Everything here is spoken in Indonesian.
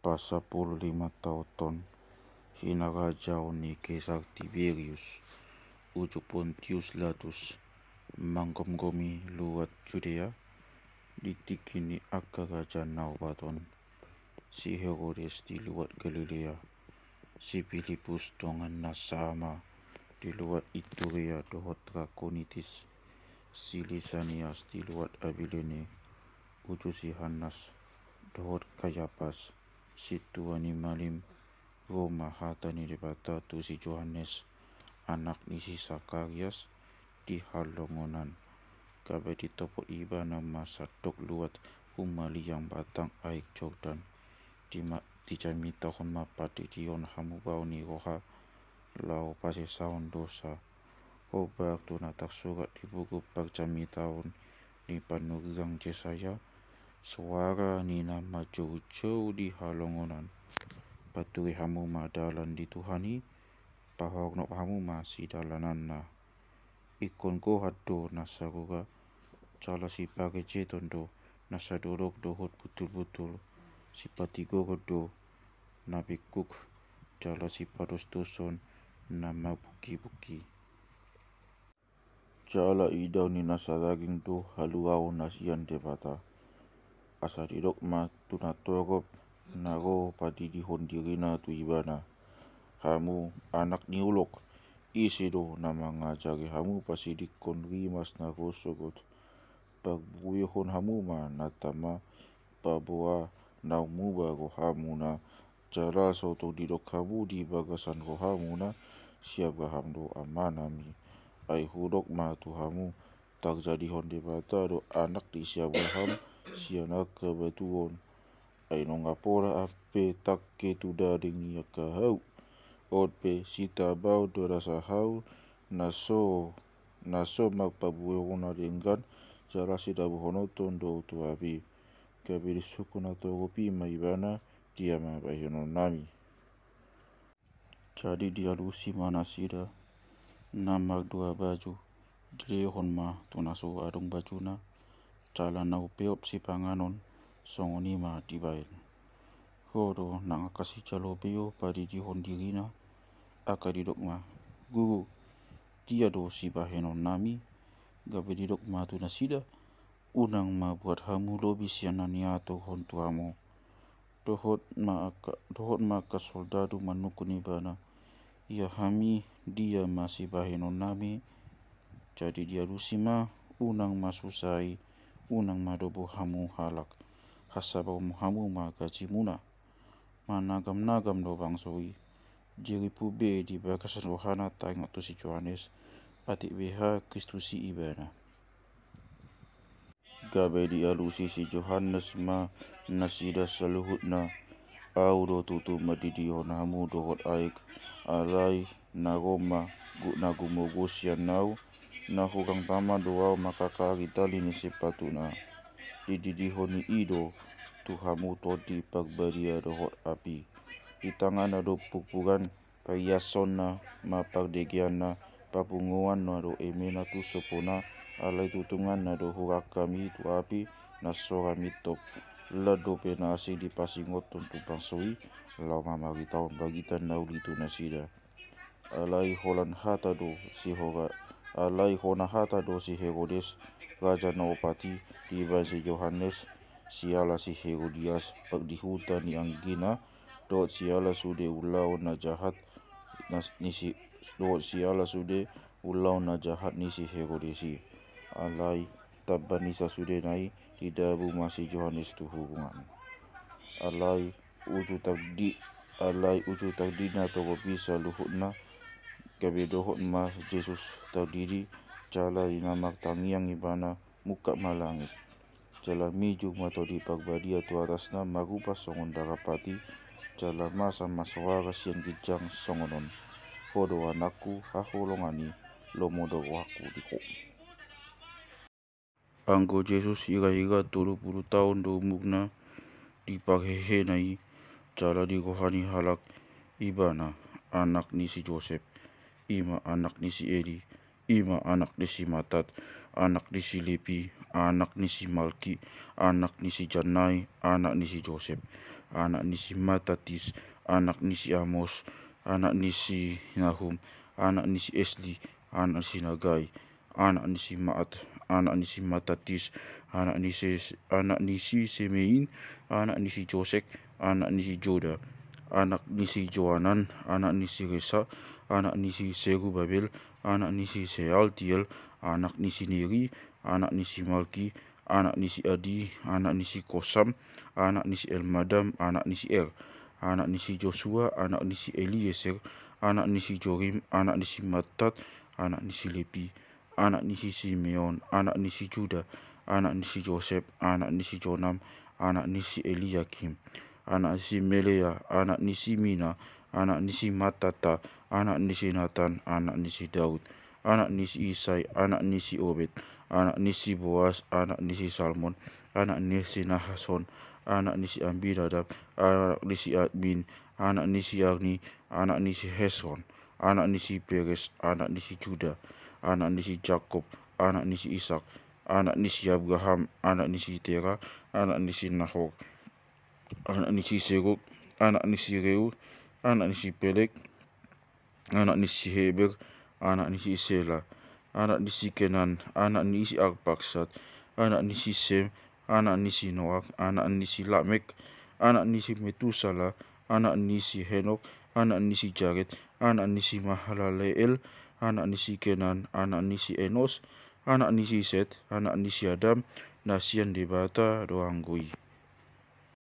Pas 15 tahun hinarajau ni Kaisar Tiberius uju Pontius Latus manggomgomi luat Judea ditikini akaraja naubaton si Herodes di luat Galilea, si Filipus dongan Nasama di luat Iturea dohot Trakonitis, si Lisanias di luat Abilene uju si Hanas dohot Kayapas, si Tuani Malim Roma hatani debata tu si Johannes anak ni si Sakarias di halongonan kabe di topo iba nama sadok luat umali yang batang aik Jordan di jami tahun mapati dion hamu bau ni roha lau pasi saun dosa obak tu natak surat di buku perjami tahun ni panuriang Jesaya suara ni nama jauh-jauh di halongonan patui hamu madalan di Tuhani pahok nok hamu masih dalananna ikon ko hado nasaruga cala si pake cetondo nasadorok dohot betul-betul si patigo kodo nabikuk cala si pados doson nama buki-buki cala idau ni nasadaging do haluau nasian debata asa didok ma tunatorop nago padi dihondirina tu ibana hamu anak ni ulok isi do nama ngajari hamu pasidik kon rimas nago sogot pagbuyehon hamu ma natama paboa naumu bago hamu na jala soto didok hamu di bagasan ko hamu na siap gaham do amanami ai hudok ma tu hamu tak jadi honde bata do anak di siap gaham sianak kebetuon ai nongapora ape tak ketuda dengi kahau Otpe sita bau do rasa hau naso magpabuona denggan jala sida buhonoton do tu abi kabiri sukuna togopi maibana dia mabahinon nami jadi dia lusi mana sida nama dua baju direhon ma tunaso adong bajuna cala nau peop si panganon songoni ma dibain hodo nang kasih calo beo padi dihon dirina akadidok ma guru dia do si bahenon nami gabe didok ma tu nasida unang ma buat hamu lobi sianania to hontu hamu dohot ma ka soldadu manukuni bana ya hami dia masih bahenon nami jadi dia lusima unang ma susai unang ma dobo hamu halak hasabau hamu ma gaji muna managam-nagam do bangsoi jiri pube di bakasan rohana tengok tu si Johannes atik BH Kristusi ibana gabe di alusi si Johannes ma nasida saluhutna au do tutu madidion hamu dohot aik alai nagoma nagumogosian nau nahurang tama doau makakari tali ni sepatuna didihoni ido tu hamu todi pagbadia dohot api di tangan ado pupugan payasonna mapagdegiana papunguan do emena tu sopona alai tutungan do hurakami tu api nasora mitop lado penasi di pasingot tu pangsoi lau mamari tahun bagitan nauli tu nasida alai holan hata do si hora alai hona hata do si Herodes raja naopati di si Johannes siala si Herodias pagdihuta ni Anggina dot siala sude ulau na jahat nisi dot siala sude ulau na jahat nisi Herodesi alai tabanisa sude nai didabu masih Johannes tu hubungan alai uju tagdina togo bisa luhutna kabe dohot ma Jesus tagdiri cala inamak tangiang ibana muka malangit cala miju mato di pagbadia tu atasna marupa songon darapati cala masa maswara sian gijang songonon podo anakku haholongani lomodo waku diko anggo Jesus ira-ira 30 tahun do umurna di paghehe nai cala di rohani halak ibana anak ni si Joseph ima anak ni si Eli ima anak ni si Matat anak ni si Lepi anak ni si Malki anak ni si Janai anak ni si Joseph anak ni si Matatis, anak ni si Amos, anak ni si Nahum, anak ni si Esli, anak ni si Nagai, anak ni si Maat, anak ni si Matatis, anak ni si Semein, anak ni si Josek, anak ni si Joda, anak ni si Joanan, anak ni si Resa, anak ni si Serubabel, anak ni si Sealtiel, anak ni si Neri, anak ni si Malki, anak ni si Adi, anak ni si Kosam, anak ni si Elmadam, anak ni si anak ni si Joshua, anak ni si Eliezer, anak ni si Jorim, anak ni si Matat, anak ni si Lepi, anak ni si Simeon, anak ni si Juda, anak ni si Joseph, anak ni si Jonam, anak ni si Eliakim, anak ni si Melea, anak ni si Mina, anak ni si Matata, anak ni si Nathan, anak ni si Daud, anak ni si Isai, anak ni si Obed, anak ni si Boas, anak ni si Salmon, anak ni si Nahason, anak ni si Aminadab, anak ni si Admin, anak ni si Arni, anak ni si Hesron, anak ni si Peres, anak ni si Juda, anak ni si Jakob, anak ni si Ishak, anak ni si Abraham, anak ni si Tera, anak ni si Nahor, anak ni si Serug, anak ni si Reu, anak ni si Pelek, anak ni si Heber, anak ni si Sela, anak ni si Kenan, anak ni si Arpaksat, anak ni si Sem, anak ni si Noach, anak ni si Lamek, anak ni si Metusala, anak ni si Henok, anak ni si Jared, anak ni si Mahalaleel, anak ni si Kenan, anak ni si Enos, anak ni si Set, anak ni si Adam, nasian debata doanggui.